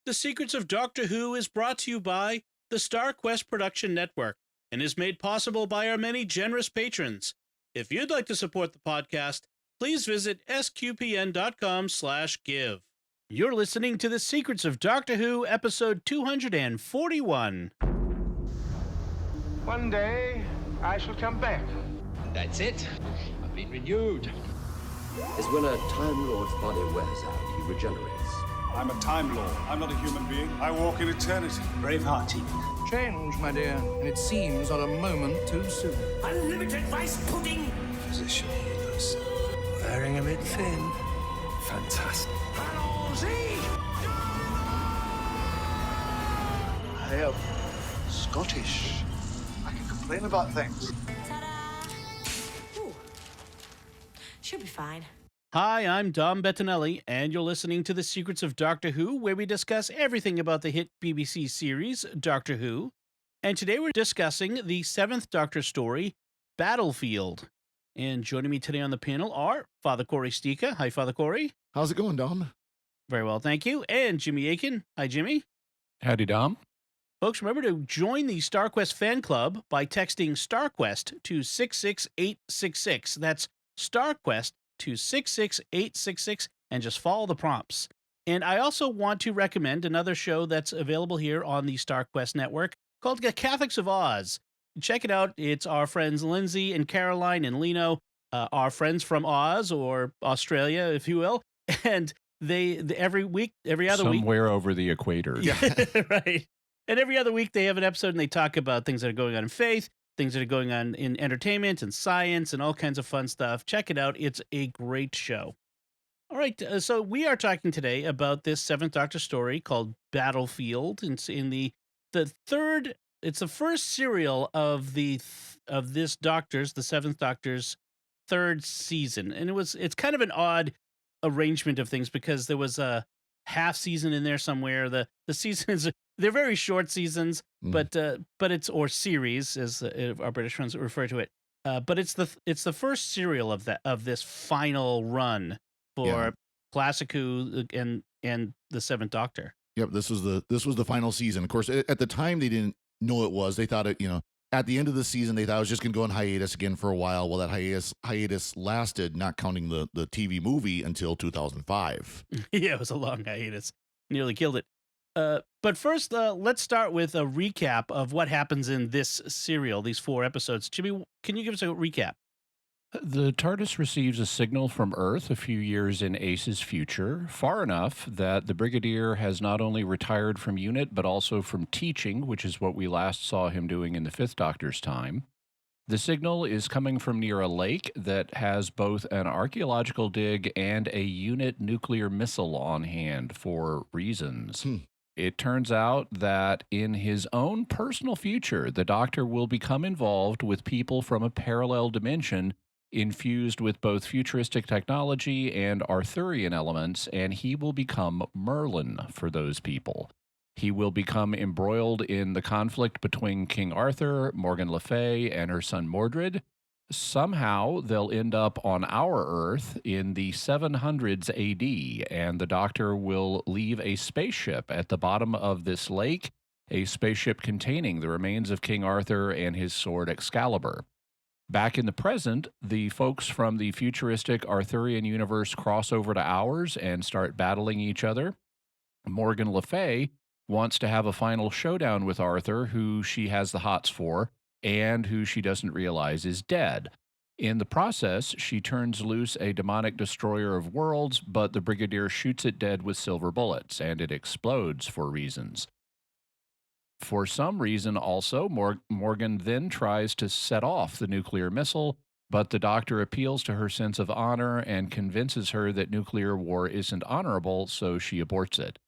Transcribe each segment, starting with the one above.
The Secrets of Doctor Who is brought to you by the StarQuest Production Network and is made possible by our many generous patrons. If you'd like to support the podcast, please visit sqpn.com/give. You're listening to The Secrets of Doctor Who, episode 241. One day, I shall come back. That's it. I've been renewed. Is when a Time Lord's body wears out, he regenerates. I'm a Time Lord. I'm not a human being. I walk in eternity. Braveheart, Tegan. Change, my dear, and it seems not a moment too soon. Unlimited rice pudding. Physician healers. Wearing a bit thin. Fantastic. I am Scottish. I can complain about things. Ooh. She'll be fine. Hi, I'm Dom Bettinelli, and you're listening to The Secrets of Doctor Who, where we discuss everything about the hit BBC series, Doctor Who. And today we're discussing the 7th Doctor story, Battlefield. And joining me today on the panel are Father Cory Sticha. Hi, Father Cory. How's it going, Dom? Very well, thank you. And Jimmy Akin. Hi, Jimmy. Howdy, Dom. Folks, remember to join the StarQuest fan club by texting StarQuest to 66866. That's StarQuest to 66866, and just follow the prompts. And I also want to recommend another show that's available here on the StarQuest network called The Catholics of Oz. Check it out. It's our friends Lindsay and Caroline and Lino, our friends from Oz, or Australia, if you will. And they every other week. Somewhere over the equator. Yeah, right. And every other week they have an episode and they talk about things that are going on in faith, things that are going on in entertainment and science and all kinds of fun stuff. Check it out. It's a great show. All right. So we are talking today about this 7th Doctor story called Battlefield. It's in the third. It's the first serial of this Doctor's, the 7th Doctor's, 3rd season. And it's kind of an odd arrangement of things because there was a half season in there somewhere. The seasons, they're very short seasons, but it's, or series as our British friends refer to it. But it's the first serial of this final run for Classic Who and the 7th Doctor. Yep, this was the final season. Of course, at the time they didn't know it was. They thought at the end of the season they thought it was just going to go on hiatus again for a while. Well, that hiatus lasted, not counting the TV movie, until 2005. Yeah, it was a long hiatus. Nearly killed it. But first, let's start with a recap of what happens in this serial, these 4 episodes. Jimmy, can you give us a recap? The TARDIS receives a signal from Earth a few years in Ace's future, far enough that the Brigadier has not only retired from unit, but also from teaching, which is what we last saw him doing in the 5th Doctor's time. The signal is coming from near a lake that has both an archaeological dig and a unit nuclear missile on hand for reasons. It turns out that in his own personal future, the Doctor will become involved with people from a parallel dimension infused with both futuristic technology and Arthurian elements, and he will become Merlin for those people. He will become embroiled in the conflict between King Arthur, Morgan Le Fay, and her son Mordred. Somehow they'll end up on our Earth in the 700s AD, and the Doctor will leave a spaceship at the bottom of this lake, a spaceship containing the remains of King Arthur and his sword Excalibur. Back in the present, the folks from the futuristic Arthurian universe cross over to ours and start battling each other. Morgan Le Fay wants to have a final showdown with Arthur, who she has the hots for, and who she doesn't realize is dead. In the process, she turns loose a demonic destroyer of worlds, but the Brigadier shoots it dead with silver bullets, and it explodes for reasons. For some reason also, Morgan then tries to set off the nuclear missile, but the Doctor appeals to her sense of honor and convinces her that nuclear war isn't honorable, so she aborts it.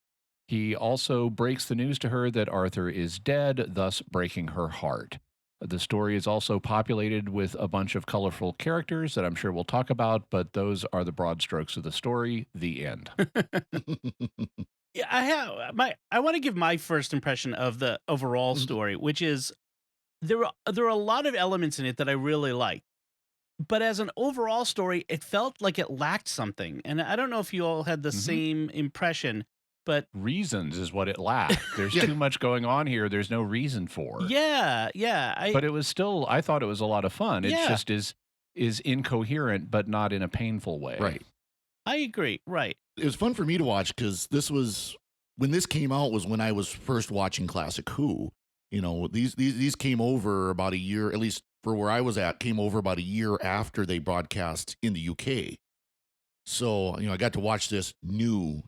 He also breaks the news to her that Arthur is dead, thus breaking her heart. The story is also populated with a bunch of colorful characters that I'm sure we'll talk about, but those are the broad strokes of the story. The end. Yeah, I want to give my first impression of the overall story, which is there are a lot of elements in it that I really like. But as an overall story, it felt like it lacked something. And I don't know if you all had the same impression. but reasons is what it lacked. There's too much going on here. There's no reason for. Yeah. But it was still, I thought it was a lot of fun. It just is incoherent, but not in a painful way. Right. I agree. Right. It was fun for me to watch because when this came out was when I was first watching Classic Who. You know, these came over about a year, at least for where I was at, came over about a year after they broadcast in the UK. So, you know, I got to watch this new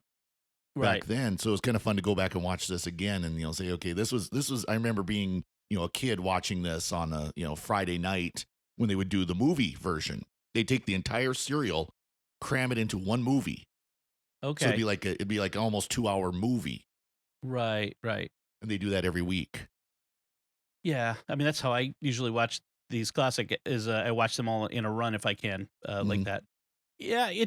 back then. So it was kind of fun to go back and watch this again and, you know, say, okay, this was, I remember being, you know, a kid watching this on a, you know, Friday night when they would do the movie version. They'd take the entire serial, cram it into one movie. Okay. So it'd be like an almost 2-hour movie. Right. And they do that every week. Yeah. I mean, that's how I usually watch these classic is I watch them all in a run if I can, like that. Yeah.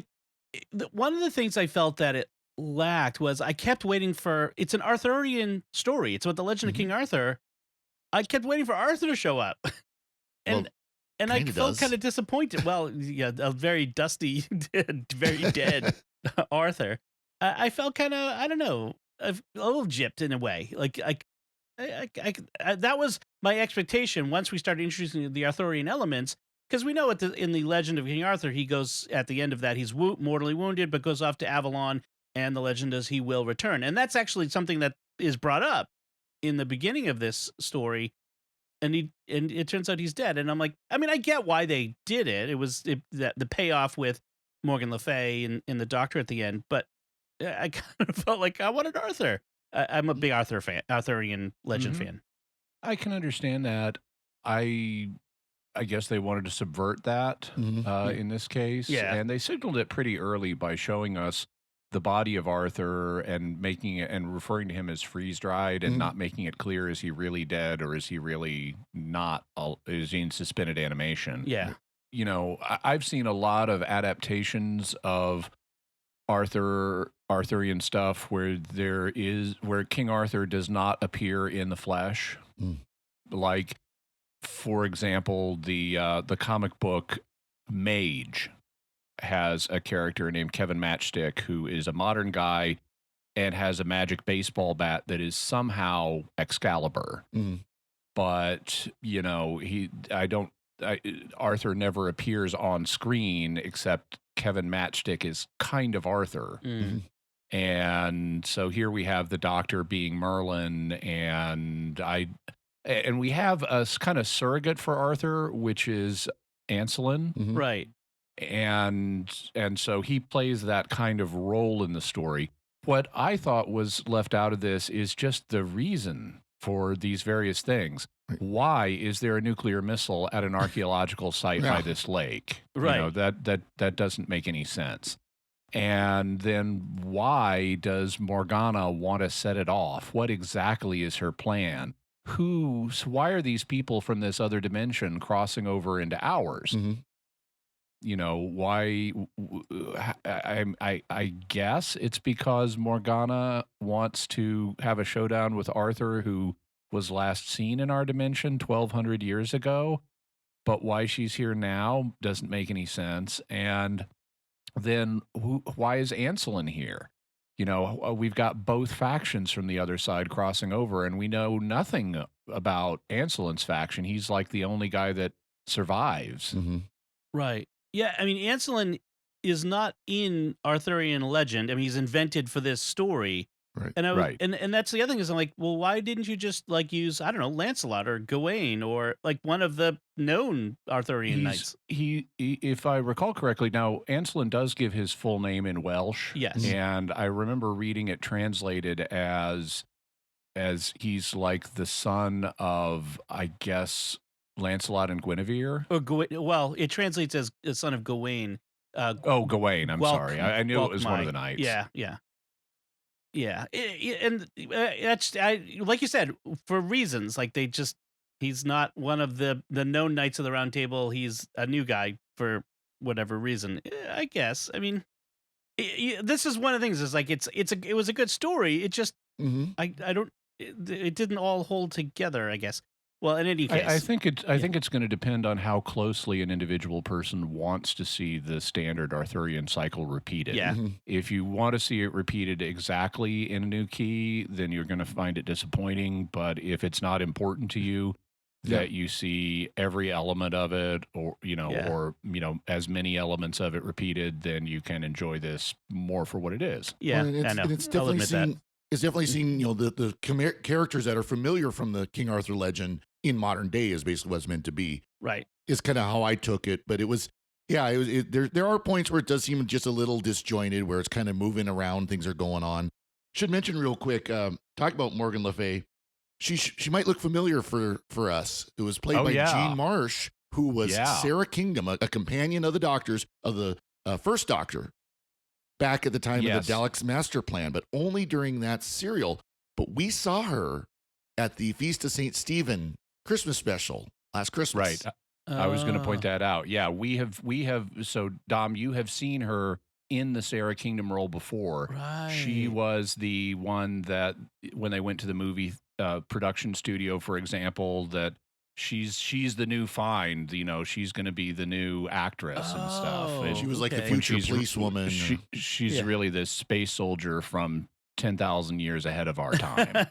One of the things I felt that it lacked was I kept waiting for, it's an Arthurian story. It's about the legend of King Arthur. I kept waiting for Arthur to show up. And I felt kind of disappointed. Well, yeah, a very dusty, very dead Arthur. I felt kind of, I don't know, a little gypped in a way. Like that was my expectation once we started introducing the Arthurian elements, because we know in the legend of King Arthur, he goes at the end of that, he's mortally wounded, but goes off to Avalon, and the legend is he will return. And that's actually something that is brought up in the beginning of this story. And it turns out he's dead. And I'm like, I mean, I get why they did it. It was the payoff with Morgan Le Fay and the Doctor at the end. But I kind of felt like I wanted Arthur. I'm a big Arthurian legend fan. I can understand that. I guess they wanted to subvert that in this case. Yeah. And they signaled it pretty early by showing us the body of Arthur and making it and referring to him as freeze dried and not making it clear, is he really dead or is he really not, is he in suspended animation? Yeah. You know, I've seen a lot of adaptations of Arthurian stuff where where King Arthur does not appear in the flesh. Like, for example, the comic book Mage has a character named Kevin Matchstick who is a modern guy and has a magic baseball bat that is somehow Excalibur. But, you know, Arthur never appears on screen except Kevin Matchstick is kind of Arthur. And so here we have the Doctor being Merlin, and we have a kind of surrogate for Arthur, which is Anselin. Right. And so he plays that kind of role in the story. What I thought was left out of this is just the reason for these various things. Why is there a nuclear missile at an archaeological site by this lake? Right. You know, that doesn't make any sense. And then why does Morgana want to set it off? What exactly is her plan? Why are these people from this other dimension crossing over into ours? You know, why? I guess it's because Morgana wants to have a showdown with Arthur, who was last seen in our dimension 1,200 years ago. But why she's here now doesn't make any sense. And then why is Anselin here? You know, we've got both factions from the other side crossing over, and we know nothing about Anselin's faction. He's like the only guy that survives. Right. Yeah, I mean, Anselin is not in Arthurian legend. I mean, he's invented for this story. Right. And and that's the other thing is I'm like, well, why didn't you just like use, I don't know, Lancelot or Gawain or like one of the known Arthurian knights? If I recall correctly, now Anselin does give his full name in Welsh. Yes. And I remember reading it translated as he's like the son of, I guess, Lancelot and Guinevere. Or well, it translates as the son of Gawain. Gawain. I'm sorry. I knew it was one of the knights. Yeah, and that's like you said, for reasons like he's not one of the known knights of the Round Table. He's a new guy for whatever reason. I guess. I mean, this is one of the things. Is like it was a good story. It just I don't. It didn't all hold together. I guess. Well, in any case, I think it's going to depend on how closely an individual person wants to see the standard Arthurian cycle repeated. Yeah. If you want to see it repeated exactly in a new key, then you're going to find it disappointing. But if it's not important to you that you see every element of it, or as many elements of it repeated, then you can enjoy this more for what it is. Yeah, Well, and I know. it's I'll definitely admit that. seen. It's definitely seen. The characters that are familiar from the King Arthur legend in modern day is basically what it's meant to be. Right. Is kind of how I took it, but it was. Yeah, there are points where it does seem just a little disjointed, where it's kind of moving around, things are going on. Should mention real quick, talk about Morgan Le Fay. She might look familiar for us. It was played by Jean Marsh, who was Sarah Kingdom, a companion of the Doctors, of the first Doctor, back at the time of the Daleks Master Plan, but only during that serial. But we saw her at the Feast of St. Stephen Christmas special last Christmas. Right. I was going to point that out. Yeah, we have. So Dom, you have seen her in the Sarah Kingdom role before. Right. She was the one that when they went to the movie production studio, for example, that she's the new find. She's going to be the new actress and stuff. And she was like the future policewoman. She's really the space soldier from 10,000 years ahead of our time.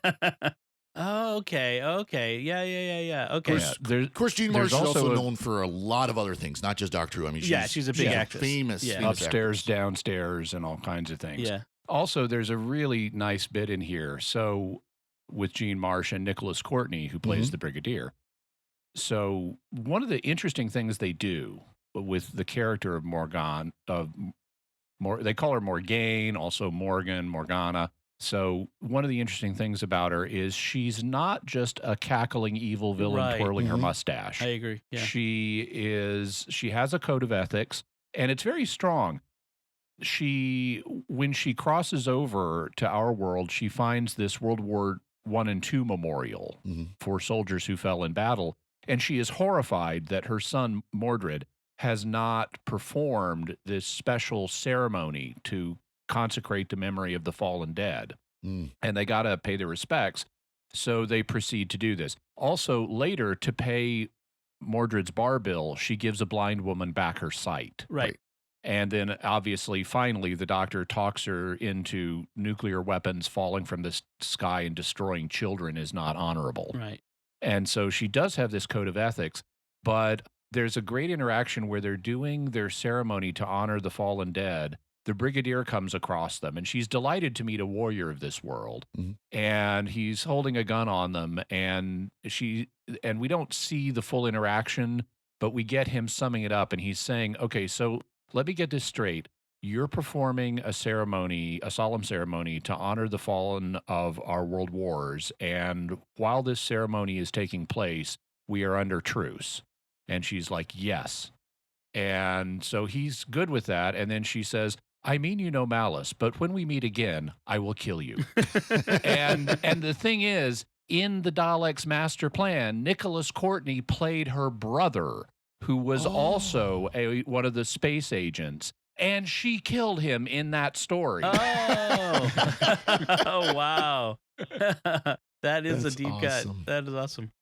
Oh, okay. Yeah. Okay. Of course, Jean Marsh is also known for a lot of other things, not just Doctor Who. I mean, she's a big actress. Famous upstairs, downstairs, and all kinds of things. Yeah. Also, there's a really nice bit in here. So, with Jean Marsh and Nicholas Courtney, who plays the Brigadier. So, one of the interesting things they do with the character of Morgan, they call her Morgane, also Morgana. So one of the interesting things about her is she's not just a cackling evil villain twirling her mustache. I agree. Yeah. She has a code of ethics, and it's very strong. When she crosses over to our world, she finds this World War I and II memorial for soldiers who fell in battle, and she is horrified that her son Mordred has not performed this special ceremony to consecrate the memory of the fallen dead. And they got to pay their respects. So they proceed to do this. Also, later, to pay Mordred's bar bill, she gives a blind woman back her sight. Right. And then, obviously, finally, the Doctor talks her into nuclear weapons falling from the sky and destroying children is not honorable. Right. And so she does have this code of ethics, but there's a great interaction where they're doing their ceremony to honor the fallen dead. The Brigadier comes across them, and she's delighted to meet a warrior of this world. And he's holding a gun on them, and we don't see the full interaction, but we get him summing it up, and he's saying, okay, so let me get this straight. You're performing a solemn ceremony to honor the fallen of our world wars, and while this ceremony is taking place, we are under truce. And she's like, yes. And so he's good with that, and then she says, I mean you no malice, but when we meet again, I will kill you. and the thing is, in the Daleks Master Plan, Nicholas Courtney played her brother, who was also one of the space agents, and she killed him in that story. Oh, oh wow. That's a deep cut. Awesome. That is awesome.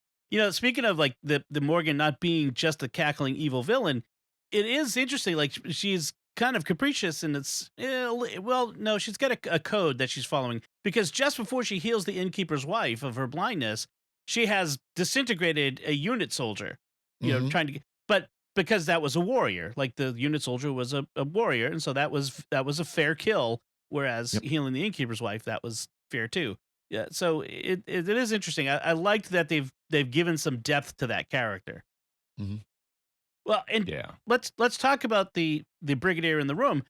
Speaking of like the Morgan not being just a cackling evil villain, it is interesting. Like she's kind of capricious, and it's no, she's got a code that she's following, because just before she heals the innkeeper's wife of her blindness, she has disintegrated a unit soldier. Trying to, but because that was a warrior, like the unit soldier was a warrior, and so that was a fair kill. Whereas healing the innkeeper's wife, that was fair too. Yeah, so it is interesting. I liked that they've given some depth to that character. Well, and let's talk about the Brigadier in the room.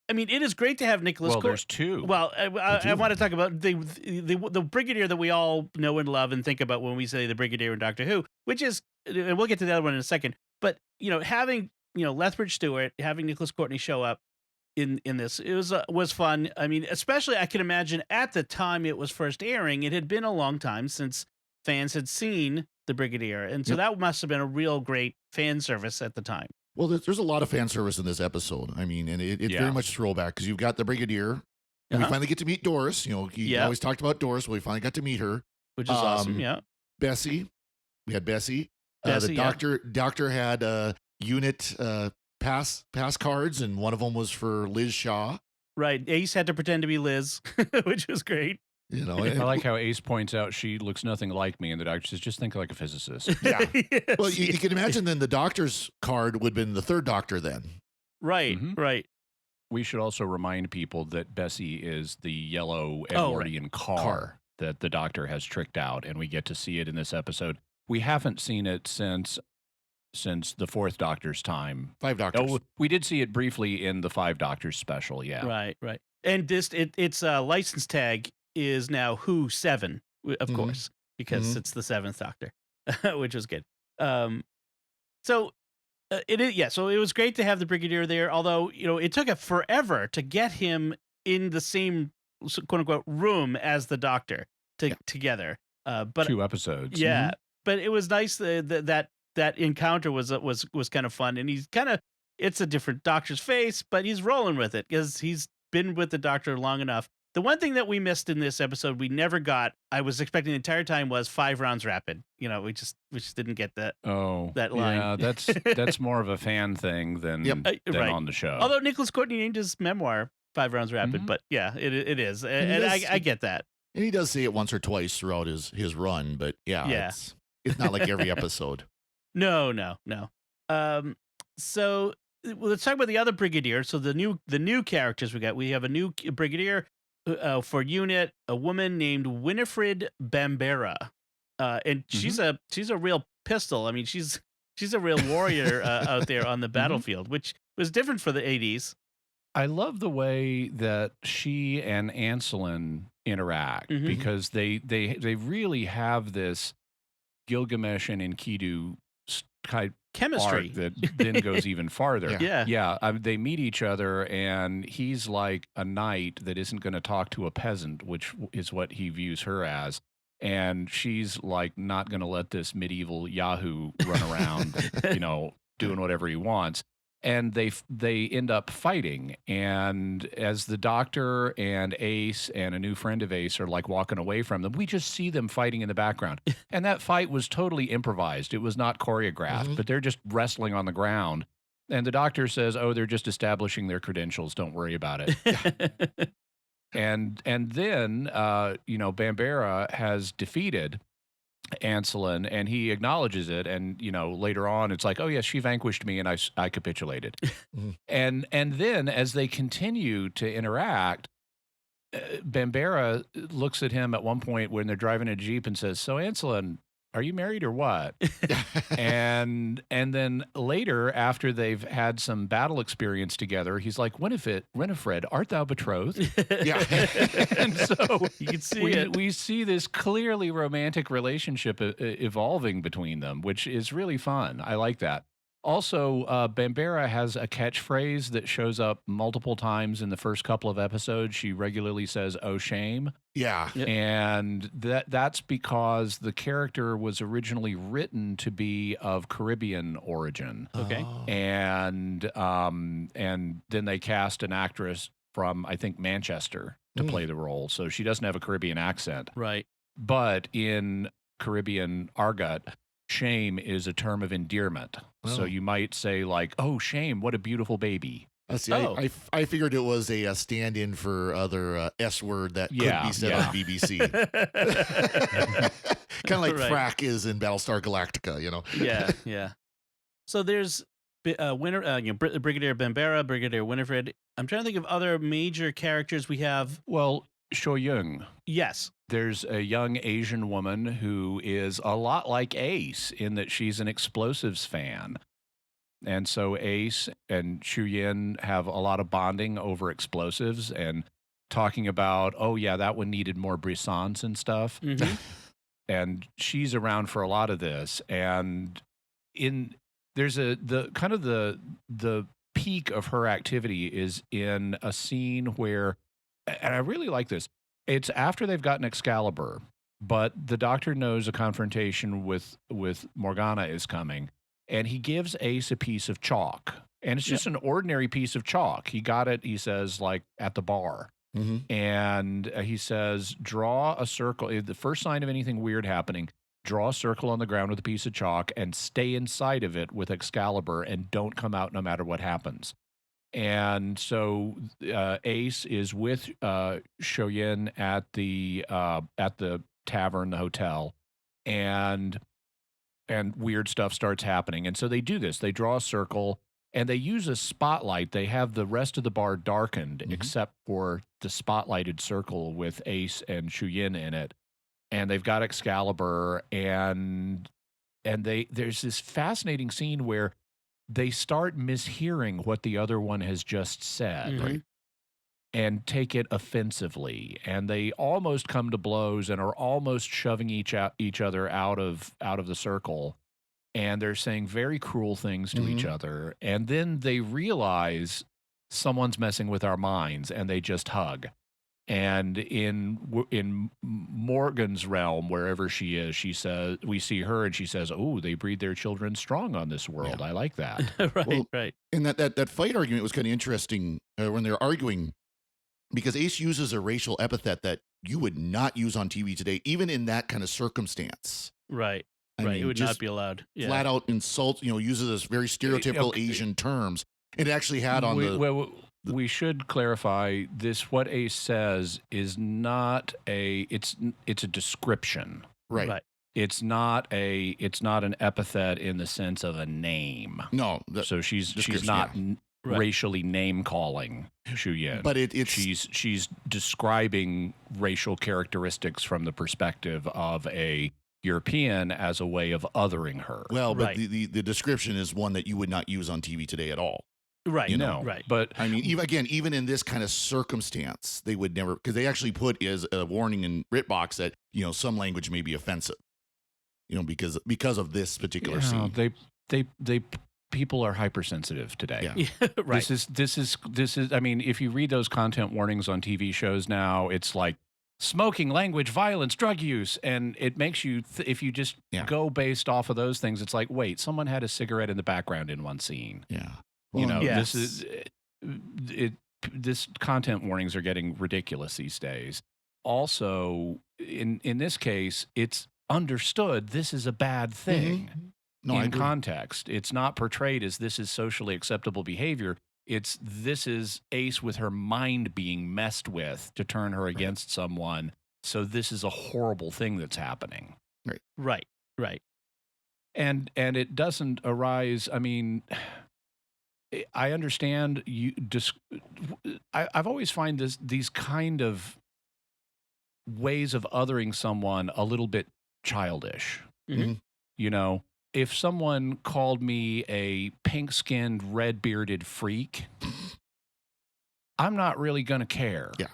I mean, it is great to have Nicholas. Well, there's two. Well, I want to talk about the Brigadier that we all know and love and think about when we say the Brigadier in Doctor Who, which is, and we'll get to the other one in a second. But having Lethbridge-Stewart, having Nicholas Courtney show up in this, it was fun. I mean, especially I can imagine at the time it was first airing, it had been a long time since fans had seen the Brigadier, and so that must have been a real great fan service at the time. Well, there's a lot of fan service in this episode. I mean, and it's very much throwback, because you've got the Brigadier, and we finally get to meet Doris. He always talked about Doris. Well, we finally got to meet her, which is awesome. Yeah, Bessie, We had Bessie. Bessie, The yeah. doctor had unit pass cards, and one of them was for Liz Shaw. Right. Ace had to pretend to be Liz, which was great. You know, I like how Ace points out she looks nothing like me, and the doctor says, just think like a physicist. yeah. Yes, Well, you yes. can imagine then the doctor's card would have been the third doctor then. Right, Mhm. right. We should also remind people that Bessie is the yellow Oh, right. Edwardian car that the doctor has tricked out, and we get to see it in this episode. We haven't seen it since the fourth Doctor's time. Five doctors. Oh, we did see it briefly in the Five Doctors special, yeah. Right, right. And its license tag is now Who 7, of Mhm. course, because Mhm. it's the 7th Doctor, which was good. So it is, yeah. So it was great to have the Brigadier there. Although it took a forever to get him in the same quote unquote room as the Doctor together. But 2 episodes. yeah, but it was nice that encounter was kind of fun, and it's a different Doctor's face, but he's rolling with it because he's been with the Doctor long enough. The one thing that we missed in this episode, we never got. I was expecting the entire time was 5 rounds rapid. We just didn't get that. Oh, that line. Yeah, that's more of a fan thing than Right. on the show. Although Nicholas Courtney named his memoir 5 rounds rapid, Mhm. but yeah, it is, And he and does- I get that. And he does say it once or twice throughout his run, but Yeah. it's not like every episode. No. So let's talk about the other Brigadier. So the new characters we got. We have a new Brigadier for unit, a woman named Winifred Bambera, and she's a real pistol. I mean, she's a real warrior out there on the battlefield, which was different for the 80s. I love the way that she and Anselin interact Mhm. because they really have this Gilgamesh and Enkidu type Chemistry. arc that then goes even farther. Yeah. They meet each other, and he's like a knight that isn't going to talk to a peasant, which is what he views her as. And she's like not going to let this medieval Yahoo run around, doing whatever he wants. And they end up fighting. And as the Doctor and Ace and a new friend of Ace are like walking away from them, we just see them fighting in the background. And that fight was totally improvised. It was not choreographed, but they're just wrestling on the ground. And the Doctor says, "Oh, they're just establishing their credentials. Don't worry about it." And then Bambera has defeated Anselin, and he acknowledges it, and later on it's like, oh yes, she vanquished me and I capitulated. and then as they continue to interact, Bambera looks at him at one point when they're driving a Jeep and says, "So Anselin, are you married or what?" and then later, after they've had some battle experience together, he's like, Winifred, art thou betrothed?" Yeah. And so You can see it. we see this clearly romantic relationship evolving between them, which is really fun. I like that. Also, Bambera has a catchphrase that shows up multiple times in the first couple of episodes. She regularly says, "Oh, shame." Yeah. And that's because the character was originally written to be of Caribbean origin. Okay. And then they cast an actress from, I think, Manchester to play the role. So she doesn't have a Caribbean accent. Right. But in Caribbean argot, shame is a term of endearment. So you might say like, "Oh, shame, what a beautiful baby." See, I figured it was a stand-in for other S word that could be said on BBC. Kind of like Right. frack is in Battlestar Galactica, Yeah. So there's Brigadier Bambera, Brigadier Winifred. I'm trying to think of other major characters we have. Well, Sho Young. Yes. There's a young Asian woman who is a lot like Ace in that she's an explosives fan. And so Ace and Shu Yin have a lot of bonding over explosives and talking about, oh, yeah, that one needed more brissance and stuff. Mhm. And she's around for a lot of this. And there's the peak of her activity is in a scene where, and I really like this, it's after they've gotten Excalibur, but the Doctor knows a confrontation with Morgana is coming, and he gives Ace a piece of chalk. And it's just an ordinary piece of chalk. He got it, he says, like at the bar. Mm-hmm. And he says, draw a circle. The first sign of anything weird happening, draw a circle on the ground with a piece of chalk, and stay inside of it with Excalibur and don't come out no matter what happens. And so Ace is with Shoyin at the tavern, the hotel, and weird stuff starts happening. And so they do this. They draw a circle, and they use a spotlight. They have the rest of the bar darkened, except for the spotlighted circle with Ace and Shuyin in it. And they've got Excalibur, and there's this fascinating scene where they start mishearing what the other one has just said. Right. And take it offensively, and they almost come to blows and are almost shoving each other out of the circle, and they're saying very cruel things to each other, and then they realize someone's messing with our minds, and they just hug. And in Morgan's realm, wherever she is, she says, we see her, and she says, "Oh, they breed their children strong on this world." I like that. Right. And that fight argument was kind of interesting when they're arguing, because Ace uses a racial epithet that you would not use on TV today, even in that kind of circumstance. Right. I mean, It would just not be allowed. Yeah. Flat out insult, uses this very stereotypical Asian terms. It actually had on we should clarify this. What Ace says is not it's a description. Right. It's not an epithet in the sense of a name. No. So she's not racially name calling Shuyin. But she's describing racial characteristics from the perspective of a European as a way of othering her. Well, but the description is one that you would not use on TV today at all. Right. Right. But I mean, even in this kind of circumstance, they would never, because they actually put as a warning in BritBox that, some language may be offensive, because of this particular scene. They people are hypersensitive today. Yeah. Right. This is. I mean, if you read those content warnings on TV shows now, it's like smoking, language, violence, drug use, and it makes you. If you just go based off of those things, it's like, wait, someone had a cigarette in the background in one scene. Yeah. Yes. This is this content warnings are getting ridiculous these days. Also, in this case, it's understood this is a bad thing. In context. It's not portrayed as this is socially acceptable behavior. This is Ace with her mind being messed with to turn her against someone. So this is a horrible thing that's happening. Right. And it doesn't arise. I mean, I understand I've always find these kind of ways of othering someone a little bit childish. If someone called me a pink-skinned, red-bearded freak, I'm not really going to care. Yeah.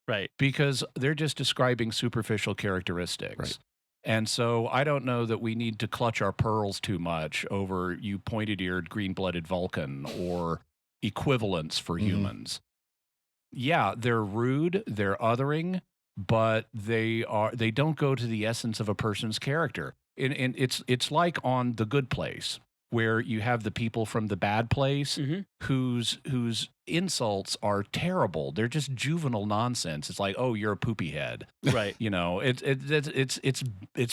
Right. Because they're just describing superficial characteristics. Right. And so I don't know that we need to clutch our pearls too much over you pointed-eared, green-blooded Vulcan or equivalents for humans. Yeah, they're rude, they're othering, but they don't go to the essence of a person's character. And it's like on The Good Place, where you have the people from The Bad Place whose insults are terrible. They're just juvenile nonsense. It's like, oh, you're a poopy head, Right. It's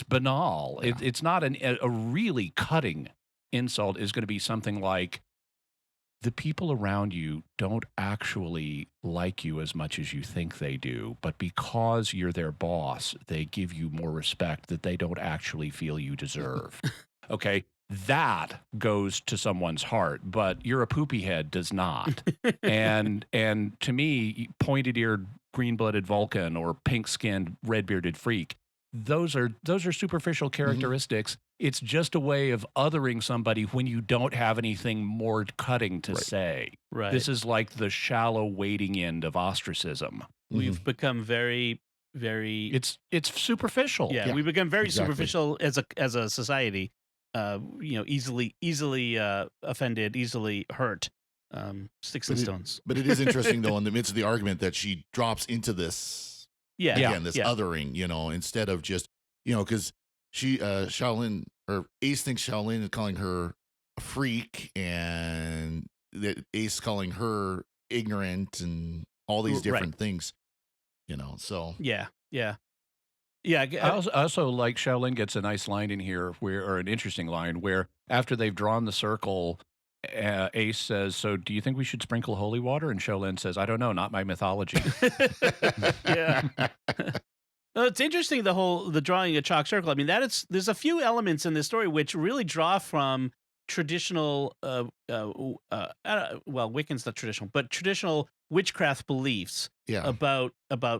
banal. Yeah. It's not a really cutting insult. Is going to be something like, the people around you don't actually like you as much as you think they do, but because you're their boss, they give you more respect that they don't actually feel you deserve. Okay, that goes to someone's heart, but you're a poopy head does not. and to me, pointed-eared, green-blooded Vulcan or pink-skinned, red-bearded freak, those are superficial characteristics. It's just a way of othering somebody when you don't have anything more cutting to say. Right. This is like the shallow wading end of ostricism. We've become very, very. It's superficial. Yeah, we've become very Exactly. superficial as a society. Easily offended, easily hurt. Sticks and stones. But it is interesting, though, in the midst of the argument that she drops into this, Yeah. again, this othering, instead of just, because she, Shaolin, or Ace thinks Shaolin is calling her a freak, and that Ace calling her ignorant and all these different things, so. Yeah. Yeah, I also like Shaolin gets a nice line in here or an interesting line where after they've drawn the circle, Ace says, "So do you think we should sprinkle holy water?" And Shaolin says, "I don't know, not my mythology." yeah. Well, it's interesting the drawing a chalk circle. I mean, there's a few elements in this story which really draw from traditional, well, Wiccan's not traditional, but traditional witchcraft beliefs Yeah. about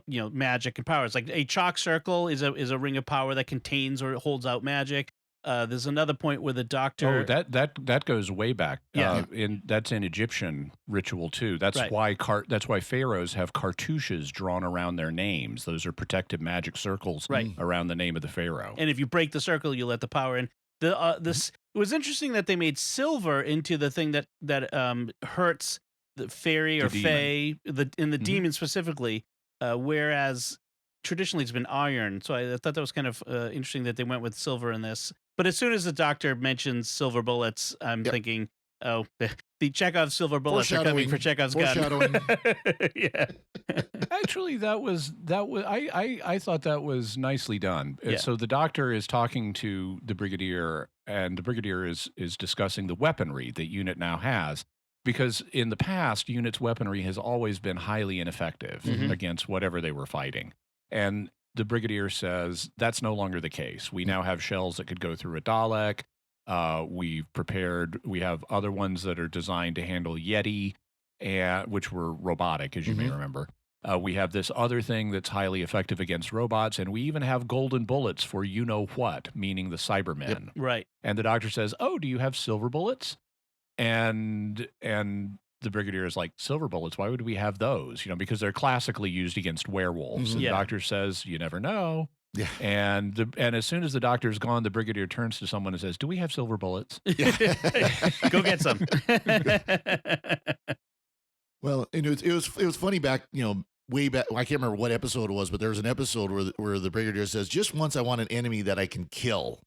magic and powers. Like a chalk circle is a ring of power that contains or holds out magic. There's another point where the doctor. Oh, that goes way back. Yeah. That's in Egyptian ritual too. That's Right. why pharaohs have cartouches drawn around their names. Those are protective magic circles around the name of the pharaoh. And if you break the circle, you let the power in. This it was interesting that they made silver into the thing that hurts the fairy or The fae, the demon specifically, whereas traditionally it's been iron. So I thought that was kind of interesting that they went with silver in this. But as soon as the doctor mentions silver bullets, I'm thinking, oh, the Chekhov's silver bullets are coming for Chekhov's gun. Foreshadowing. Yeah. Actually, I thought that was nicely done. Yeah. So the doctor is talking to the brigadier, and the brigadier is discussing the weaponry that UNIT now has. Because in the past, UNIT's weaponry has always been highly ineffective against whatever they were fighting. And the brigadier says that's no longer the case. We now have shells that could go through a Dalek. We have other ones that are designed to handle Yeti, which were robotic, as you may remember. We have this other thing that's highly effective against robots, and we even have golden bullets for you-know-what, meaning the Cybermen. Yep. Right. And the doctor says, "Oh, do you have silver bullets?" And the brigadier is like, "Silver bullets? Why would we have those? Because they're classically used against werewolves." And the doctor says, "You never know." Yeah. And as soon as the doctor's gone, the brigadier turns to someone and says, "Do we have silver bullets?" Go get some. Well, and it was funny back, way back. I can't remember what episode it was, but there was an episode where the brigadier says, "Just once, I want an enemy that I can kill."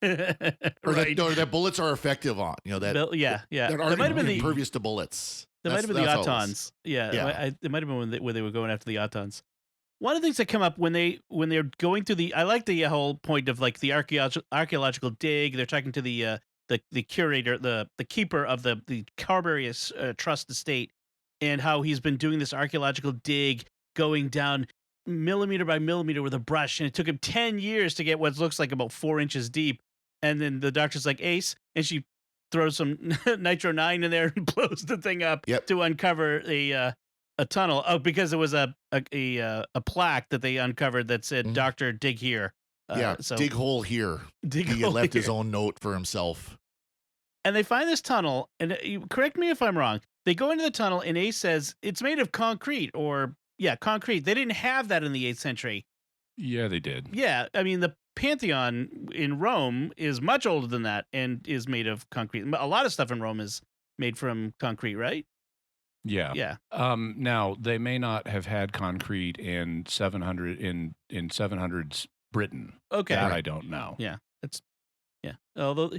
Or that bullets are effective on, that yeah. that That might have been impervious to bullets. That might have been the Autons. Yeah. It might have been when they were going after the Autons. One of the things that come up when they're going through I like the whole point of like the archaeological dig. They're talking to the curator, the keeper of the Carberry Trust estate, and how he's been doing this archaeological dig, going down millimeter by millimeter with a brush, and it took him 10 years to get what looks like about 4 inches deep. And then the doctor's like, "Ace," and she throws some nitro 9 in there and blows the thing up to uncover a tunnel. Oh, because it was a plaque that they uncovered that said, "Doctor, dig here." So dig hole here. He left his own note for himself. And they find this tunnel, and correct me if I'm wrong. They go into the tunnel, and Ace says it's made of concrete, concrete. They didn't have that in the 8th century. Yeah, they did. Yeah, I mean, the Pantheon in Rome is much older than that and is made of concrete. A lot of stuff in Rome is made from concrete, right? Yeah. Yeah. Now, they may not have had concrete in 700s Britain. Okay. That I don't know. Yeah. Although,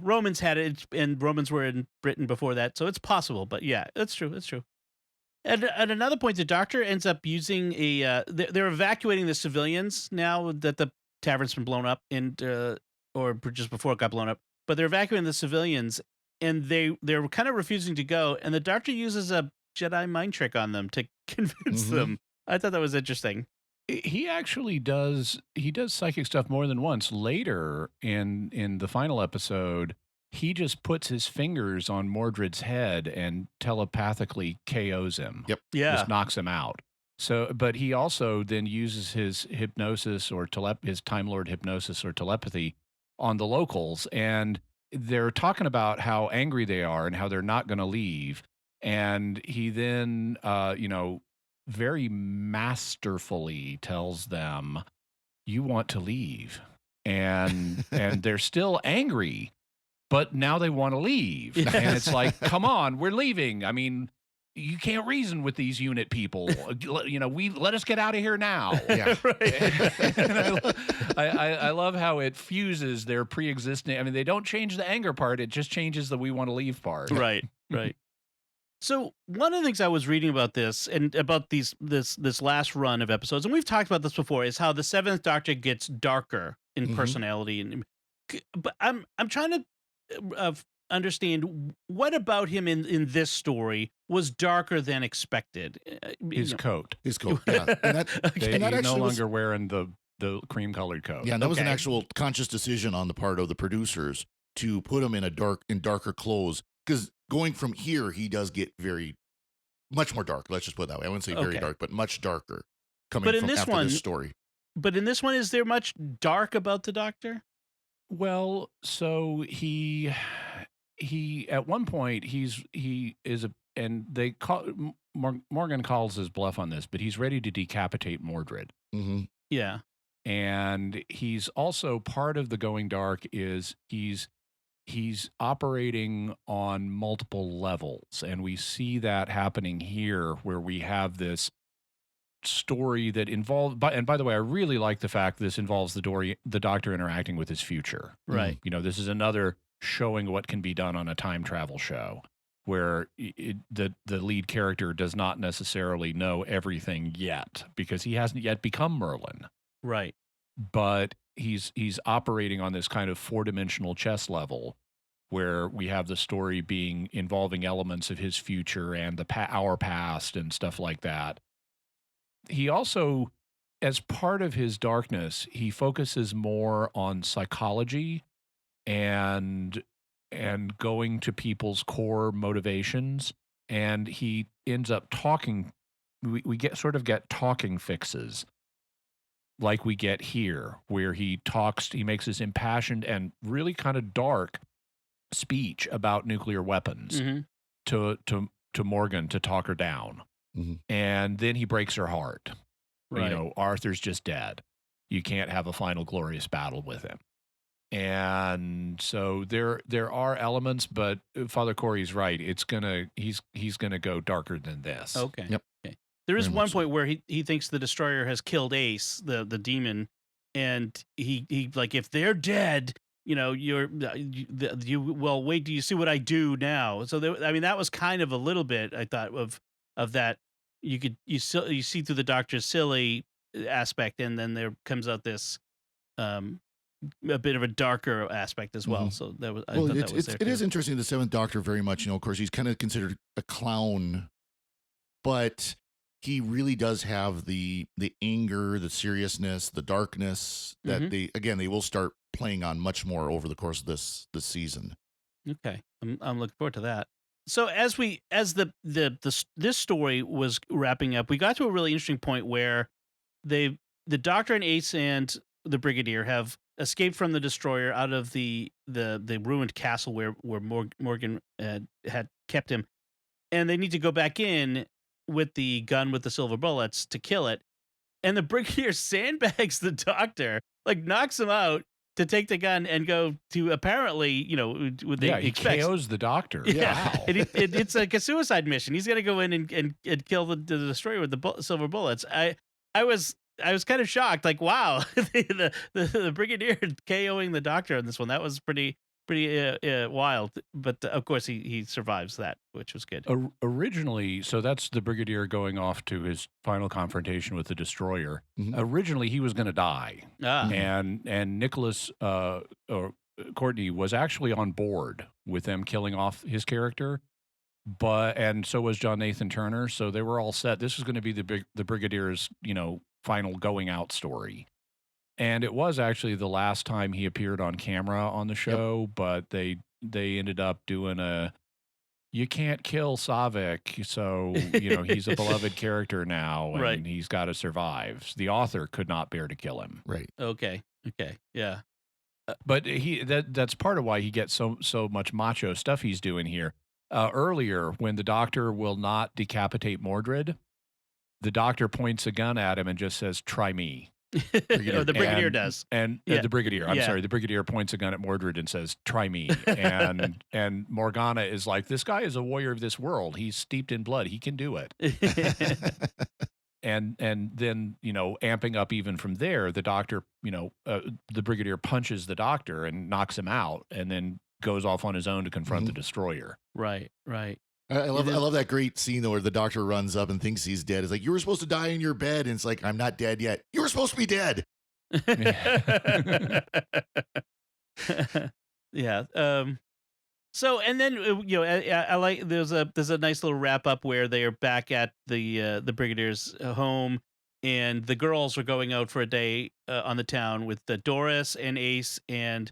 Romans had it, and Romans were in Britain before that, so it's possible. But yeah, that's true. That's true. And at another point, the doctor ends up using they're evacuating the civilians now that the tavern's been blown up, or just before it got blown up. But they're evacuating the civilians, and they're kind of refusing to go. And the doctor uses a Jedi mind trick on them to convince them. I thought that was interesting. He actually does. He does psychic stuff more than once. Later in the final episode, he just puts his fingers on Mordred's head and telepathically KOs him. Yep. Yeah. Just knocks him out. So, but he also then uses his hypnosis or his Time Lord hypnosis or telepathy on the locals, and they're talking about how angry they are and how they're not going to leave. And he then, very masterfully tells them, "You want to leave," and they're still angry. But now they want to leave. Yes. And it's like, come on, we're leaving. I mean, you can't reason with these unit people. Let us get out of here now. Yeah. I love how it fuses their pre-existing. I mean, they don't change the anger part. It just changes the "we want to leave" part. Right. So one of the things I was reading about this and about this last run of episodes, and we've talked about this before, is how the Seventh Doctor gets darker in personality, but I'm trying to understand what about him in this story was darker than expected. His coat. His coat, yeah. And that, Okay. and that He's no actually was, longer wearing the cream-colored coat. yeah, and that was an Okay. actual conscious decision on the part of the producers to put him in darker clothes, because going from here, he does get much more dark. Let's just put it that way. I wouldn't say very Okay. dark, but much darker coming But in from this after one- this story. But in this one, is there much dark about the Doctor? Well, so he at one point he is a, and they call Morgan calls his bluff on this, but he's ready to decapitate Mordred. Mm-hmm. Yeah. And he's also part of the going dark is he's operating on multiple levels, and we see that happening here where we have this story that involves, and by the way, I really like the fact this involves the Doctor interacting with his future. Right. You know, this is another showing what can be done on a time travel show where the lead character does not necessarily know everything yet because he hasn't yet become Merlin, Right. but he's operating on this kind of four-dimensional chess level where we have the story being involving elements of his future and our past and stuff like that. He also, as part of his darkness, he focuses more on psychology and going to people's core motivations, and he ends up talking. We get talking fixes like we get here, where he makes this impassioned and really kind of dark speech about nuclear weapons to Morgan to talk her down. And then he breaks her heart. Right. You know, Arthur's just dead. You can't have a final glorious battle with him. And so there are elements, but Father Cory's right. He's gonna go darker than this. Okay. Yep. Okay. There is Very one much so. point where he thinks the Destroyer has killed Ace, the demon, and he like, if they're dead, you know, well, wait, do you see what I do now? So I mean, that was kind of a little bit, I thought, of that. You see through the Doctor's silly aspect, and then there comes out this a bit of a darker aspect as well. So that was, I thought that was there it is too. interesting. The Seventh Doctor very much, you know, of course, he's kind of considered a clown, but he really does have the anger, the seriousness, the darkness that they will start playing on much more over the course of this season. Okay, I'm looking forward to that. So as this story was wrapping up, we got to a really interesting point where the Doctor and Ace and the Brigadier have escaped from the Destroyer out of the ruined castle where Morgan had kept him, and they need to go back in with the gun with the silver bullets to kill it. And the Brigadier sandbags the Doctor, like knocks him out to take the gun and go to, apparently, you know, He KOs the Doctor. Yeah, Wow. and it's like a suicide mission. He's gonna go in and kill the Destroyer with the silver bullets. I was kind of shocked. Like, wow, the Brigadier KOing the Doctor on this one. That was pretty wild. But of course, he survives that, which was good. Originally, so that's the Brigadier going off to his final confrontation with the Destroyer. Originally, he was going to die, and Nicholas or Courtney was actually on board with them killing off his character, and so was John Nathan Turner. So they were all set. This was going to be the Brigadier's, you know, final going out story. And it was actually the last time he appeared on camera on the show, but they ended up doing you can't kill Savik, so, you know, he's a beloved character now, and Right. he's got to survive. The author could not bear to kill him. Right. Okay. Yeah. But that's part of why he gets so much macho stuff he's doing here. Earlier, when the Doctor will not decapitate Mordred, the Doctor points a gun at him and just says, "Try me." The Brigadier does. And the Brigadier, I'm sorry, the Brigadier points a gun at Mordred and says, "Try me." And Morgana is like, "This guy is a warrior of this world. He's steeped in blood. He can do it." And then, you know, amping up even from there, the Doctor, you know, the Brigadier punches the Doctor and knocks him out, and then goes off on his own to confront the Destroyer. Right. I love that great scene though where the doctor runs up and thinks he's dead. It's like, you were supposed to die in your bed. And it's like, I'm not dead yet. You were supposed to be dead. Yeah. So, and then I like there's a nice little wrap up where they are back at the Brigadier's home, and the girls are going out for a day on the town with Doris and Ace, and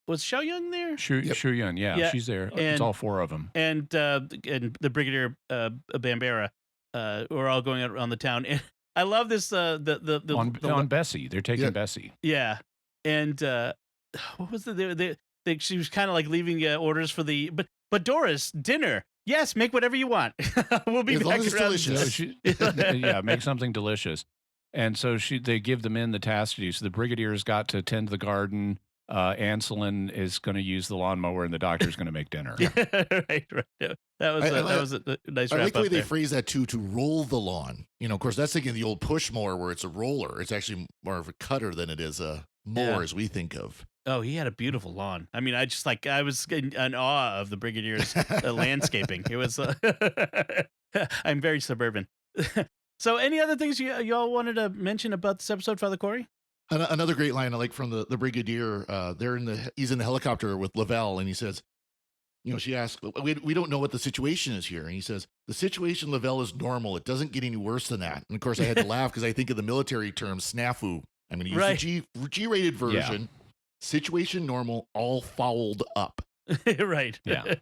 was Xiao Yung there? Shu Yun, yeah, she's there. It's all four of them, and the Brigadier Bambera, are all going out on the town. And I love this on Bessie. They're taking Bessie. Yeah, and what was she was kind of like leaving orders for but Doris, dinner. Yes, make whatever you want. We'll be back around. Yeah, make something delicious. And so they give the men the task to do. So the Brigadier's got to tend the garden. Anselin is going to use the lawnmower, and the doctor's going to make dinner. Right. Yeah. That was a nice wrap up. I like the way they there. phrase that too, to roll the lawn. Of course, that's thinking the old push mower where it's a roller. It's actually more of a cutter than it is a mower as we think of. Oh, he had a beautiful lawn. I mean, I was in awe of the Brigadier's landscaping. It was. I'm very suburban. So, any other things y'all wanted to mention about this episode, Father Cory? Another great line I like from the Brigadier. He's in the helicopter with Lavelle, and he says, she asks, we don't know what the situation is here. And he says, the situation, Lavelle, is normal. It doesn't get any worse than that. And of course, I had to laugh because I think of the military term snafu. I'm going to use the G-rated version. Yeah. Situation normal, all fouled up. Right. Yeah.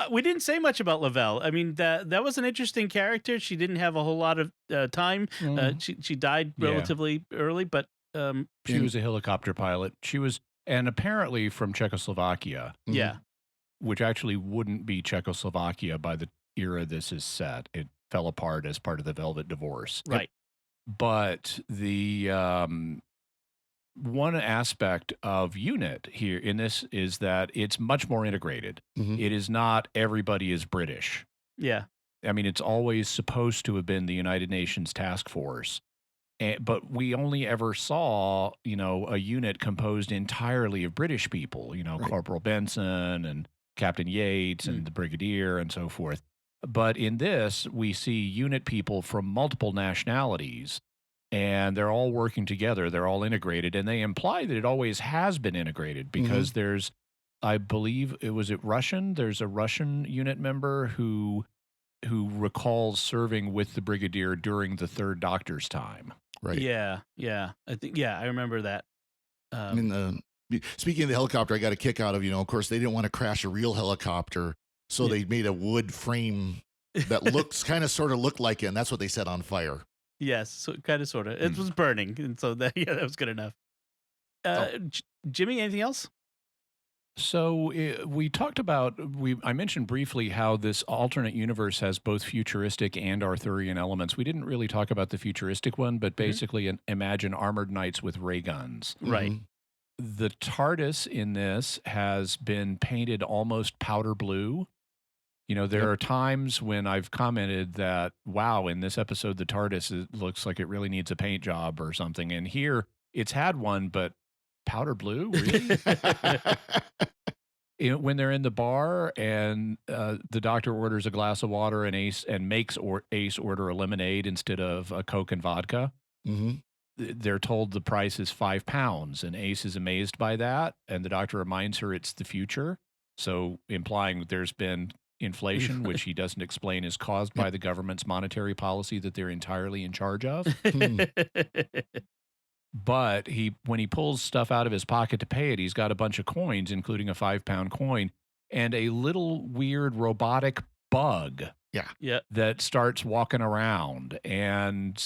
We didn't say much about Lavelle. I mean, that was an interesting character. She didn't have a whole lot of time. She died relatively early, but she was a helicopter pilot. She was, and apparently from Czechoslovakia. Yeah. Which actually wouldn't be Czechoslovakia by the era this is set. It fell apart as part of the Velvet Divorce. Right. But the one aspect of UNIT here in this is that it's much more integrated. Mm-hmm. It is not everybody is British. Yeah. I mean, it's always supposed to have been the United Nations Task Force. But we only ever saw, a unit composed entirely of British people, right. Corporal Benson and Captain Yates and the Brigadier and so forth. But in this, we see unit people from multiple nationalities. And they're all working together. They're all integrated. And they imply that it always has been integrated because there's, I believe, there's a Russian unit member who recalls serving with the Brigadier during the Third Doctor's time. Right. Yeah. I think, I remember that. Speaking of the helicopter, I got a kick out of, of course, they didn't want to crash a real helicopter. So they made a wood frame that sort of looked like it. And that's what they set on fire. Yes, so kind of, sort of. It was burning, and so that was good enough. Jimmy, anything else? So we talked about, I mentioned briefly how this alternate universe has both futuristic and Arthurian elements. We didn't really talk about the futuristic one, but basically imagine armored knights with ray guns. Right. The TARDIS in this has been painted almost powder blue. There are times when I've commented that, wow, in this episode, the TARDIS looks like it really needs a paint job or something. And here, it's had one, but powder blue? Really? When they're in the bar and the doctor orders a glass of water and makes Ace order a lemonade instead of a Coke and vodka, they're told the price is £5. And Ace is amazed by that. And the doctor reminds her it's the future. So implying there's been inflation, which he doesn't explain is caused by the government's monetary policy that they're entirely in charge of. But when he pulls stuff out of his pocket to pay it, he's got a bunch of coins, including a £5 coin and a little weird robotic bug. Yeah. That starts walking around and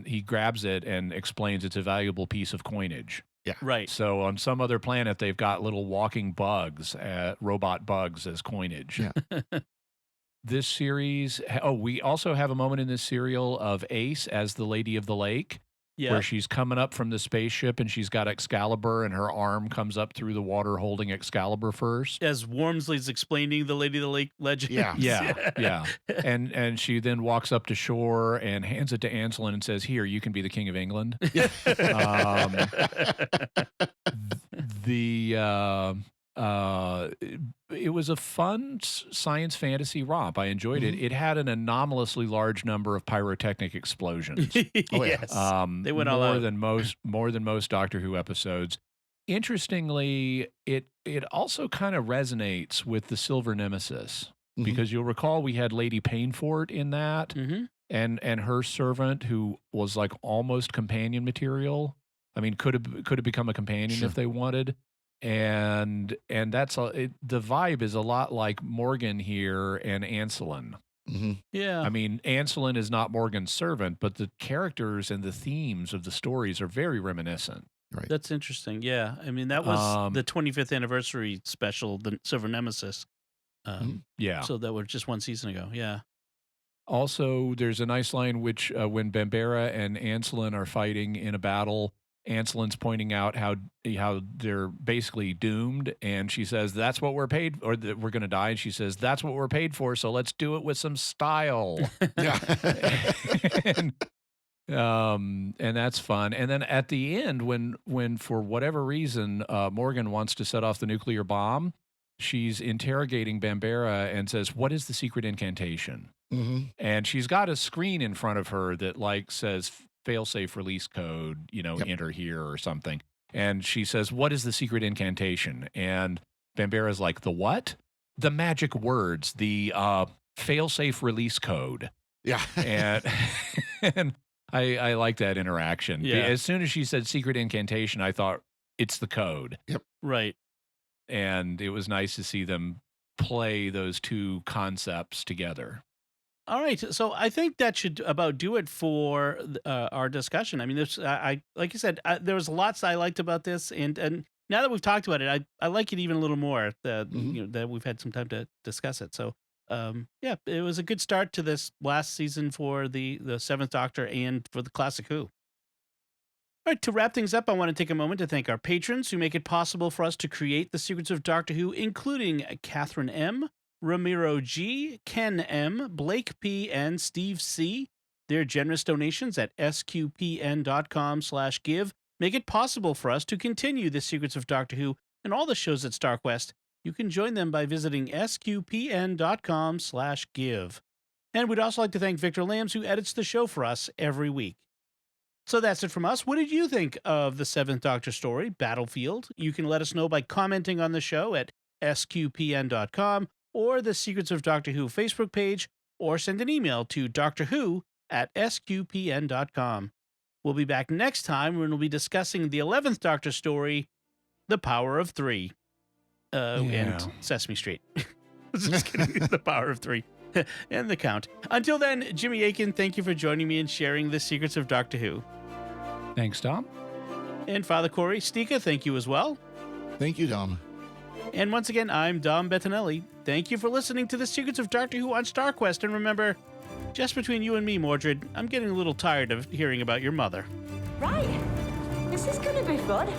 he grabs it and explains it's a valuable piece of coinage. Yeah. Right. So on some other planet, they've got little walking bugs, robot bugs as coinage. Yeah. This series, we also have a moment in this serial of Ace as the Lady of the Lake. Yeah. Where she's coming up from the spaceship and she's got Excalibur and her arm comes up through the water holding Excalibur first. As Wormsley's explaining the Lady of the Lake legend. Yeah. And she then walks up to shore and hands it to Anselin and says, "Here, you can be the King of England." was a fun science fantasy romp. I enjoyed it. It had an anomalously large number of pyrotechnic explosions. Yes. They went all out. More than most Doctor Who episodes. Interestingly, it also kind of resonates with the Silver Nemesis, because you'll recall we had Lady Painfort in that, and her servant, who was like almost companion material. I mean, could have become a companion if they wanted. And that's the vibe is a lot like Morgan here and Anselin. Yeah. I mean, Anselin is not Morgan's servant, but the characters and the themes of the stories are very reminiscent. Right. That's interesting. Yeah. I mean, that was the 25th anniversary special, the Silver Nemesis. Yeah. So that was just one season ago. Yeah. Also, there's a nice line which when Bambera and Anselin are fighting in a battle, Anselin's pointing out how they're basically doomed, and she says, that's what we're paid, or that we're going to die, and she says, that's what we're paid for, so let's do it with some style. and that's fun. And then at the end, when for whatever reason Morgan wants to set off the nuclear bomb, she's interrogating Bambera and says, what is the secret incantation? And she's got a screen in front of her that like says failsafe release code, enter here or something. And she says, what is the secret incantation? And Bambera's like, the what? The magic words, the failsafe release code. Yeah. And I like that interaction. Yeah. As soon as she said secret incantation, I thought it's the code. Yep. Right. And it was nice to see them play those two concepts together. All right, so I think that should about do it for our discussion. I mean, I like you said, there was lots I liked about this, and now that we've talked about it, I like it even a little more. That we've had some time to discuss it. So, yeah, it was a good start to this last season for the Seventh Doctor and for the Classic Who. All right, to wrap things up, I want to take a moment to thank our patrons who make it possible for us to create the Secrets of Doctor Who, including Catherine M., Ramiro G., Ken M., Blake P., and Steve C. Their generous donations at sqpn.com/give make it possible for us to continue the Secrets of Doctor Who and all the shows at StarQuest. You can join them by visiting sqpn.com/give. And we'd also like to thank Victor Lambs, who edits the show for us every week. So that's it from us. What did you think of the Seventh Doctor story, Battlefield? You can let us know by commenting on the show at sqpn.com or the Secrets of Doctor Who Facebook page, or send an email to drwho@sqpn.com. We'll be back next time when we'll be discussing the 11th Doctor story, The Power of Three. And Sesame Street. Just kidding. The Power of Three. And the Count. Until then, Jimmy Akin, thank you for joining me and sharing the Secrets of Doctor Who. Thanks, Tom. And Father Cory Sticha, thank you as well. Thank you, Dom. And once again, I'm Dom Bettinelli. Thank you for listening to the Secrets of Doctor Who on StarQuest. And remember, just between you and me, Mordred, I'm getting a little tired of hearing about your mother. Right. This is going to be fun.